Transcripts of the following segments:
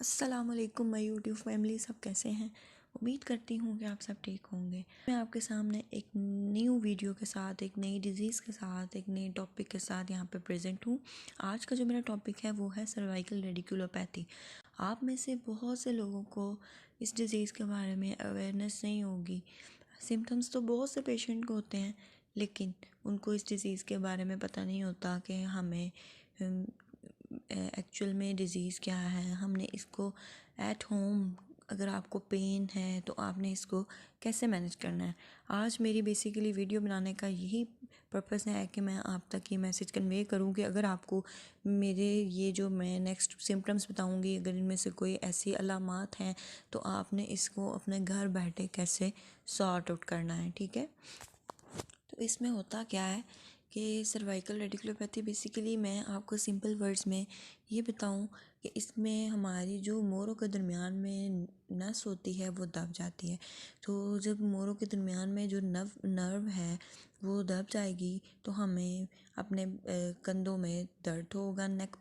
अस्सलाम वालेकुम my YouTube family, सब कैसे हैं। उम्मीद करती हूँ कि आप सब ठीक होंगे। मैं आपके सामने एक न्यू वीडियो के साथ, एक नई डिज़ीज़ के साथ, एक नई टॉपिक के साथ यहाँ पे प्रेजेंट हूँ। आज का जो मेरा टॉपिक है वो है सर्वाइकल रेडिकुलोपैथी। आप में से बहुत से लोगों को इस डिज़ीज़ के बारे में अवेयरनेस नहीं होगी। सिम्टम्स तो बहुत से पेशेंट को होते हैं, लेकिन उनको इस डिज़ीज़ के बारे में पता नहीं होता कि हमें एक्चुअल में डिज़ीज़ क्या है। हमने इसको एट होम, अगर आपको पेन है तो आपने इसको कैसे मैनेज करना है। आज मेरी बेसिकली वीडियो बनाने का यही पर्पस है कि मैं आप तक ये मैसेज कन्वे करूँ कि अगर आपको मेरे ये जो मैं नेक्स्ट सिम्टम्स बताऊँगी, अगर इनमें से कोई ऐसी अलामात हैं तो आपने इसको अपने घर बैठे कैसे सॉर्ट आउट करना है। ठीक है, तो इसमें होता क्या है कि सर्वाइकल रेडिकुलोपैथी बेसिकली मैं आपको सिंपल वर्ड्स में ये बताऊं कि इसमें हमारी जो मोरों के दरमियान में नस होती है वो दब जाती है। तो जब मोरों के दरमियान में जो नर्व है वो दब जाएगी तो हमें अपने कंधों में दर्द होगा, नेक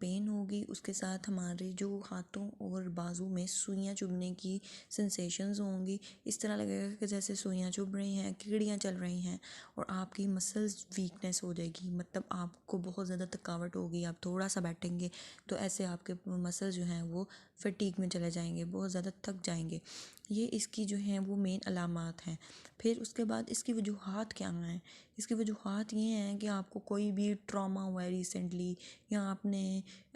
पेन होगी। उसके साथ हमारे जो हाथों और बाजू में सुइयां चुभने की सेंसेशंस होंगी। इस तरह लगेगा कि जैसे सुइयां चुभ रही हैं, कीड़ियाँ चल रही हैं, और आपकी मसल्स वीकनेस हो जाएगी। मतलब आपको बहुत ज़्यादा थकावट होगी, आप थोड़ा सा बैठेंगे तो ऐसे आपके मसल्स जो हैं वो फटीग में चले जाएंगे, बहुत ज़्यादा थक जाएंगे। ये इसकी जो हैं वो मेन अलामात हैं। फिर उसके बाद इसकी वजूहात क्या हैं। इसकी वजूहात ये हैं कि आपको कोई भी ट्रॉमा हुआ है रिसेंटली, या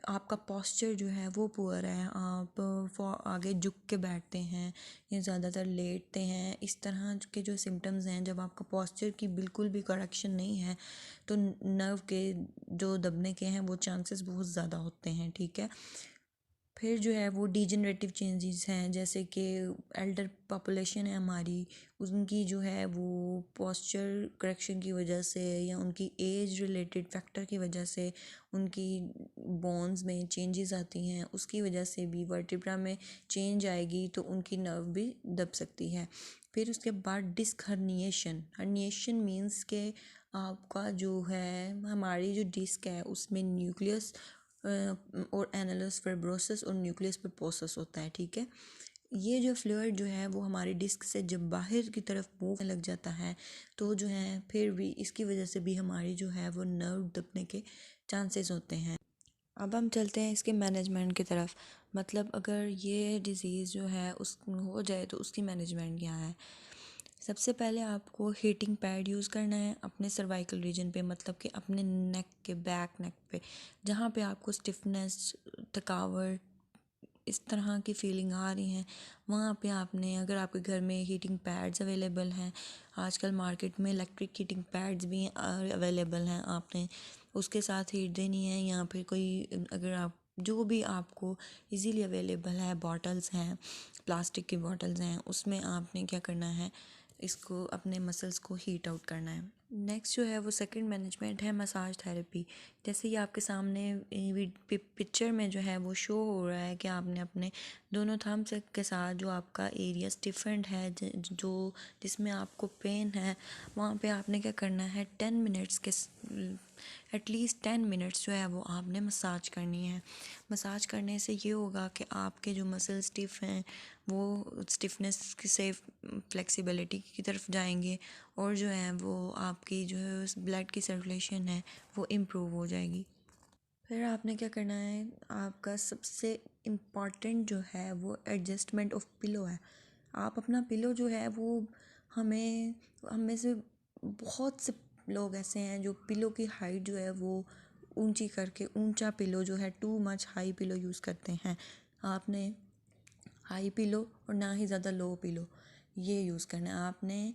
आपका पोस्चर जो है वो पुअर है, आप आगे झुक के बैठते हैं या ज़्यादातर लेटते हैं। इस तरह के जो सिम्टम्स हैं, जब आपका पोस्चर की बिल्कुल भी करेक्शन नहीं है तो नर्व के जो दबने के हैं वो चांसेस बहुत ज़्यादा होते हैं। ठीक है, फिर जो है वो डिजेनरेटिव चेंजेस हैं, जैसे कि एल्डर पॉपुलेशन है हमारी, उनकी जो है वो पोस्चर करेक्शन की वजह से या उनकी एज रिलेटेड फैक्टर की वजह से उनकी बोन्स में चेंजेस आती हैं। उसकी वजह से भी वर्टिब्रा में चेंज आएगी तो उनकी नर्व भी दब सकती है। फिर उसके बाद डिस्क हर्निएशन मीन्स के आपका जो है, हमारी जो डिस्क है उसमें न्यूक्लियस और एनालस फिब्रोसिस और न्यूक्लियस पल्पोसस होता है। ठीक है, ये जो फ्लूइड जो है वो हमारी डिस्क से जब बाहर की तरफ मूव लग जाता है तो जो है फिर भी इसकी वजह से भी हमारी जो है वो नर्व दबने के चांसेस होते हैं। अब हम चलते हैं इसके मैनेजमेंट की तरफ। मतलब अगर ये डिज़ीज़ जो है उस हो जाए तो उसकी मैनेजमेंट क्या है। सबसे पहले आपको हीटिंग पैड यूज़ करना है अपने सर्वाइकल रीजन पे, मतलब कि अपने बैक नेक पे, जहाँ पे आपको स्टिफनेस, थकावट, इस तरह की फीलिंग आ रही हैं। वहाँ पे आपने, अगर आपके घर में हीटिंग पैड्स अवेलेबल हैं, आजकल मार्केट में इलेक्ट्रिक हीटिंग पैड्स भी अवेलेबल हैं, आपने उसके साथ हीट देनी है। या फिर कोई, अगर आप जो भी आपको इजीली अवेलेबल है, बॉटल्स हैं, प्लास्टिक की बॉटल्स हैं, उसमें आपने क्या करना है, इसको अपने मसल्स को हीट आउट करना है। नेक्स्ट जो है वो सेकंड मैनेजमेंट है मसाज थेरेपी। जैसे ये आपके सामने पिक्चर में जो है वो शो हो रहा है कि आपने अपने दोनों थम्स के साथ जो आपका एरिया स्टिफेंड है, जो जिसमें आपको पेन है, वहाँ पे आपने क्या करना है, 10 मिनट्स के एटलीस्ट 10 मिनट्स जो है वो आपने मसाज करनी है। मसाज करने से ये होगा कि आपके जो मसल स्टिफ हैं वो स्टिफनेस से फ्लेक्सिबिलिटी की तरफ जाएंगे, और जो है वो आपकी जो है ब्लड की सर्कुलेशन है वो इम्प्रूव हो जाएगी। फिर आपने क्या करना है, आपका सबसे इम्पॉर्टेंट जो है वो एडजस्टमेंट ऑफ पिलो है। आप अपना पिलो जो है वो, हम में से बहुत से लोग ऐसे हैं जो पिलो की हाइट जो है वो ऊंची करके, ऊंचा पिलो जो है, too much high pillow use करते हैं। आपने हाई पिलो और ना ही ज़्यादा लो पिलो ये यूज़ करना है। आपने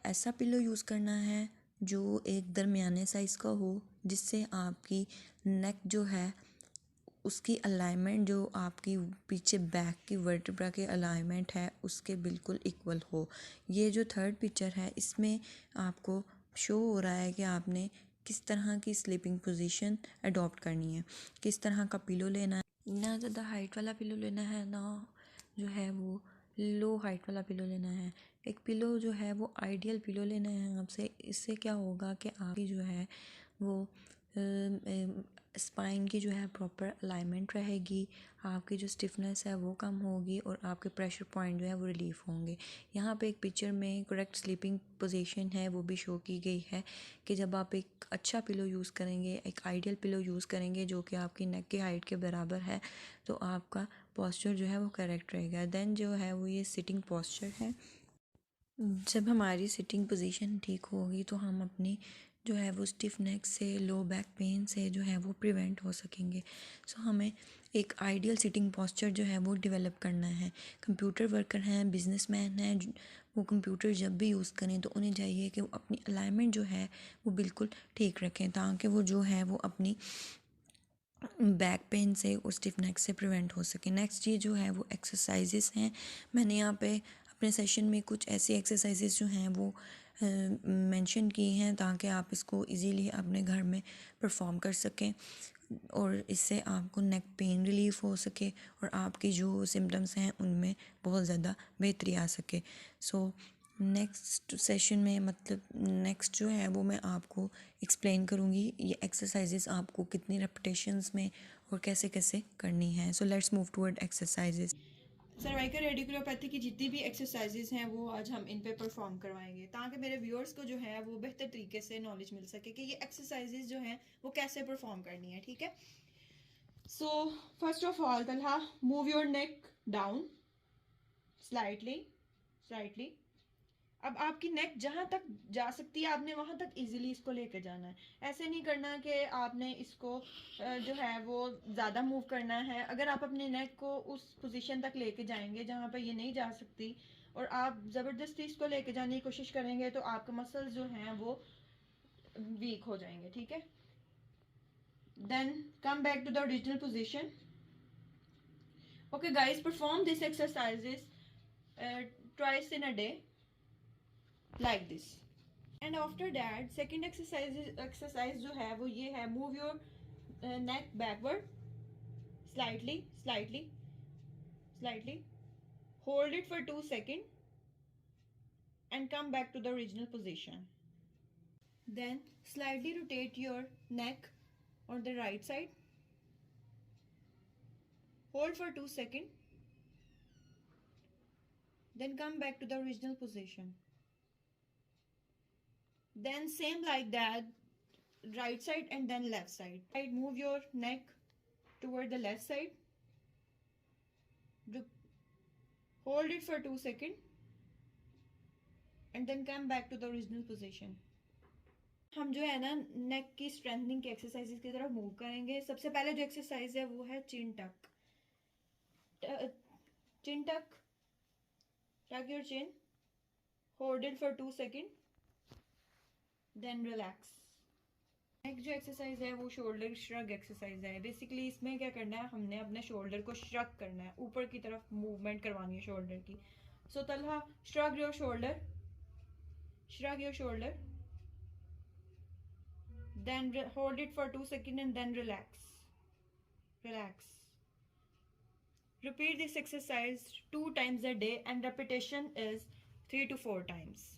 ऐसा पिलो यूज़ करना है जो एक दरमियाने साइज़ का हो, जिससे आपकी नेक जो है उसकी अलाइनमेंट, जो आपकी पीछे बैक की वर्टिब्रा के अलाइनमेंट है उसके बिल्कुल इक्वल हो। ये जो थर्ड पिक्चर है इसमें आपको शो हो रहा है कि आपने किस तरह की स्लीपिंग पोजीशन अडॉप्ट करनी है, किस तरह का पिलो लेना है। ना ज़्यादा हाइट वाला पिलो लेना है, ना जो है वो लो हाइट वाला पिलो लेना है। एक पिलो जो है वो आइडियल पिलो लेना है आपसे। इससे क्या होगा कि आपकी जो है वो स्पाइन की जो है प्रॉपर अलाइनमेंट रहेगी, आपकी जो स्टिफनेस है वो कम होगी और आपके प्रेशर पॉइंट जो है वो रिलीफ होंगे। यहाँ पे एक पिक्चर में करेक्ट स्लीपिंग पोजीशन है वो भी शो की गई है कि जब आप एक अच्छा पिलो यूज़ करेंगे, एक आइडियल पिलो यूज़ करेंगे जो कि आपकी नेक की हाइट के बराबर है, तो आपका पॉस्चर जो है वो करेक्ट रहेगा। देन जो है वो ये सिटिंग पॉस्चर है। जब हमारी सिटिंग पोजीशन ठीक होगी तो हम अपनी जो है वो स्टिफ नेक से, लो बैक पेन से जो है वो प्रिवेंट हो सकेंगे। सो हमें एक आइडियल सिटिंग पॉस्चर जो है वो डेवलप करना है। कंप्यूटर वर्कर हैं, बिजनेसमैन हैं, वो कंप्यूटर जब भी यूज़ करें तो उन्हें चाहिए कि वो अपनी अलाइनमेंट जो है वो बिल्कुल ठीक रखें ताकि वो जो है वो अपनी बैक पेन से और स्टिफ नेक से प्रिवेंट हो सके। नेक्स्ट ये जो है वो एक्सरसाइजेस हैं। मैंने यहाँ पे अपने सेशन में कुछ ऐसी एक्सरसाइजेस जो हैं वो मेंशन की हैं ताकि आप इसको इजीली अपने घर में परफॉर्म कर सकें और इससे आपको नेक पेन रिलीफ हो सके और आपकी जो सिम्टम्स हैं उनमें बहुत ज़्यादा बेहतरी आ सके। सो नेक्स्ट सेशन में मतलब नेक्स्ट जो है वो मैं आपको एक्सप्लेन करूँगी ये एक्सरसाइजेस आपको कितनी रेपिटेशंस में और कैसे कैसे करनी है। So let's move toward exercises. Cervical radiculopathy की जितनी भी एक्सरसाइजेज हैं वो आज हम इन पे परफॉर्म करवाएंगे ताकि मेरे व्यूअर्स को जो है वो बेहतर तरीके से नॉलेज मिल सके कि ये एक्सरसाइजेज जो हैं वो कैसे परफॉर्म करनी है। ठीक है, so first of all Talha, move your neck down slightly slightly. अब आपकी नेक जहां तक जा सकती है आपने वहां तक इजीली इसको लेकर जाना है। ऐसे नहीं करना कि आपने इसको जो है वो ज़्यादा मूव करना है। अगर आप अपने नेक को उस पोजीशन तक लेके जाएंगे जहां पर ये नहीं जा सकती और आप ज़बरदस्ती इसको लेके जाने की कोशिश करेंगे तो आपके मसल्स जो हैं वो वीक हो जाएंगे। ठीक है, then come back to the original position. Okay guys, perform this exercises twice in a day like this. And after that second exercise जो है वो ये है, move your neck backward slightly slightly slightly, hold it for 2 seconds and come back to the original position. Then slightly rotate your neck on the right side, hold for 2 seconds, then come back to the original position. Then same like that, right side and then left side. Move your neck toward the left side, hold it for 2 seconds and then come back to the original position. हम जो है ना नेक की strengthening की exercises की तरफ move करेंगे। सबसे पहले जो एक्सरसाइज है वो है चिन टक। Chin tuck, tuck your chin, hold it for 2 seconds, then relax. Next जो एक्सरसाइज है वो शोल्डर श्रग एक्सरसाइज है। बेसिकली इसमें क्या करना है, हमने अपने शोल्डर को श्रग करना है, ऊपर की तरफ मूवमेंट करवानी है शोल्डर की। So Talha, shrug your shoulder, shrug your shoulder, then hold it for 2 seconds and then relax. Repeat this exercise 2 times a day and repetition is 3 to 4 times.